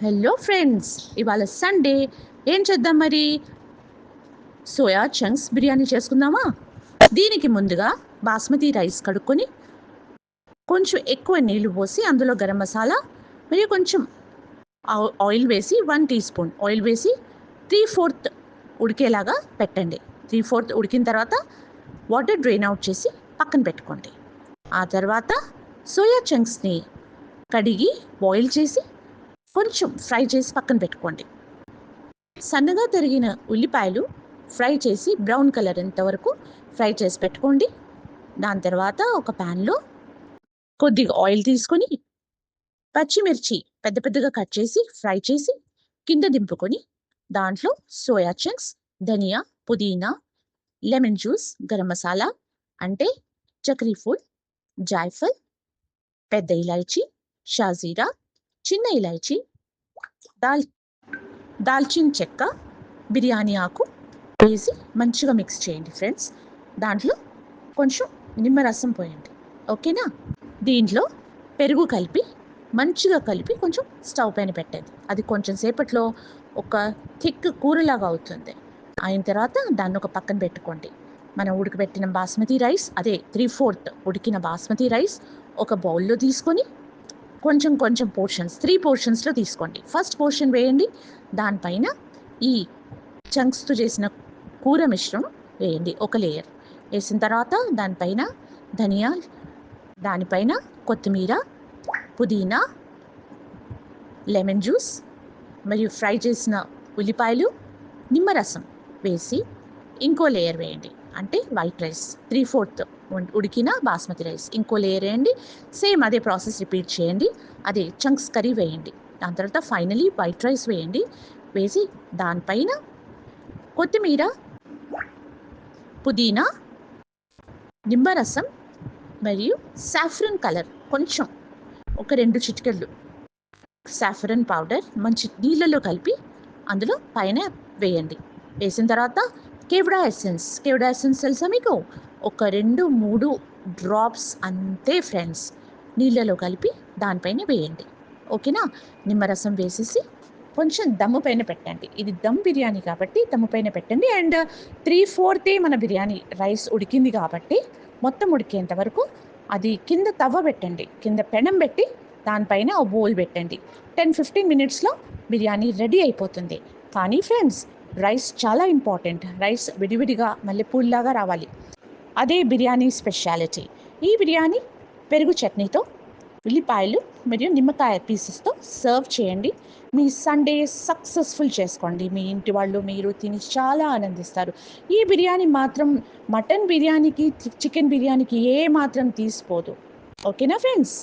Hello friends, ఇవాళ Sunday. ఏం చేద్దాం మరి? సోయా చంక్స్ బిర్యానీ చేసుకుందామా? దీనికి ముందుగా బాస్మతి రైస్ కడుక్కొని కొంచెం ఎక్కువ నీళ్లు పోసి అందులో గరం మసాలా మరియు కొంచెం ఆయిల్ వేసి 1 టీ స్పూన్ ఆయిల్ వేసి 3/4 ఉడికేలాగా పెట్టండి. 3/4 ఉడికిన తర్వాత వాటర్ డ్రైన్ అవుట్ చేసి పక్కన పెట్టుకోండి. ఆ తర్వాత సోయా చంక్స్ని కడిగి బాయిల్ చేసి కొంచెం ఫ్రై చేసి పక్కన పెట్టుకోండి. సన్నగా తరిగిన ఉల్లిపాయలు ఫ్రై చేసి బ్రౌన్ కలర్ వరకు ఫ్రై చేసి పెట్టుకోండి. దాని తర్వాత ఒక ప్యాన్లో కొద్దిగా ఆయిల్ తీసుకొని పచ్చిమిర్చి పెద్ద పెద్దగా కట్ చేసి ఫ్రై చేసి కింద దింపుకొని దాంట్లో సోయా చంక్స్, ధనియా, పుదీనా, లెమన్ జ్యూస్, గరం మసాలా అంటే చక్రీ ఫుడ్, జాయ్ఫల్, పెద్ద ఇలాయచీ, షాజీరా, చిన్న ఇలాయచీ, దాల్చిన చెక్క, బిర్యానీ ఆకు వేసి మంచిగా మిక్స్ చేయండి ఫ్రెండ్స్. దాంట్లో కొంచెం నిమ్మరసం పోయండి. ఓకేనా? దీంట్లో పెరుగు కలిపి మంచిగా కలిపి కొంచెం స్టవ్ పైన పెట్టండి. అది కొంచెం సేపట్లో ఒక థిక్ కూరలాగా అవుతుంది. అయిన తర్వాత దాన్ని ఒక పక్కన పెట్టుకోండి. మనం ఉడకబెట్టిన బాస్మతి రైస్, అదే 3/4 ఉడికిన బాస్మతి రైస్ ఒక బౌల్లో తీసుకొని కొంచెం కొంచెం పోర్షన్స్ 3 పోర్షన్స్లో తీసుకోండి. ఫస్ట్ పోర్షన్ వేయండి. దానిపైన ఈ చంక్స్తో చేసిన కూర మిశ్రమం వేయండి, ఒక లేయర్ వేసిన తర్వాత దానిపైన ధనియా, దానిపైన కొత్తిమీర, పుదీనా, లెమన్ జ్యూస్ మరియు ఫ్రై చేసిన ఉల్లిపాయలు, నిమ్మరసం వేసి ఇంకో లేయర్ వేయండి. అంటే వైట్ రైస్ 3/4 ఉడికిన బాస్మతి రైస్ ఇంకో లేయర్ వేయండి. సేమ్ అదే ప్రాసెస్ రిపీట్ చేయండి. అదే చంక్స్ కర్రీ వేయండి. దాని తర్వాత ఫైనలీ వైట్ రైస్ వేయండి. వేసి దానిపైన కొత్తిమీర, పుదీనా, నిమ్మరసం మరియు సాఫ్రన్ కలర్ కొంచెం ఒక 2 చిటికెళ్ళు సాఫ్రన్ పౌడర్ మంచి నీళ్ళలో కలిపి అందులో పైన వేయండి. వేసిన తర్వాత కేవడా ఎసెన్స్ తెలుసా మీకు? ఒక 2-3 డ్రాప్స్ అంతే ఫ్రెండ్స్, నీళ్ళలో కలిపి దానిపైన వేయండి. ఓకేనా? నిమ్మరసం వేసేసి కొంచెం దమ్ము పైన పెట్టండి. ఇది దమ్ బిర్యానీ కాబట్టి దమ్ము పైన పెట్టండి. అండ్ 3/4 మన బిర్యానీ రైస్ ఉడికింది కాబట్టి మొత్తం ఉడికేంత వరకు అది కింద తవ్వ పెట్టండి. కింద పెనం పెట్టి దానిపైన ఓ బౌల్ పెట్టండి. 10-15 మినిట్స్లో బిర్యానీ రెడీ అయిపోతుంది. కానీ ఫ్రెండ్స్, రైస్ చాలా ఇంపార్టెంట్. రైస్ విడివిడిగా మల్లెపూల్లాగా రావాలి. అదే బిర్యానీ స్పెషాలిటీ. ఈ బిర్యానీ పెరుగు చట్నీతో, ఉల్లిపాయలు మరియు నిమ్మకాయ పీసెస్తో సర్వ్ చేయండి. మీ సండే సక్సెస్ఫుల్ చేసుకోండి. మీ ఇంటి వాళ్ళు, మీరు తిని చాలా ఆనందిస్తారు. ఈ బిర్యానీ మాత్రం మటన్ బిర్యానీకి, చికెన్ బిర్యానీకి ఏ మాత్రం తీసిపోదు. ఓకేనా ఫ్రెండ్స్?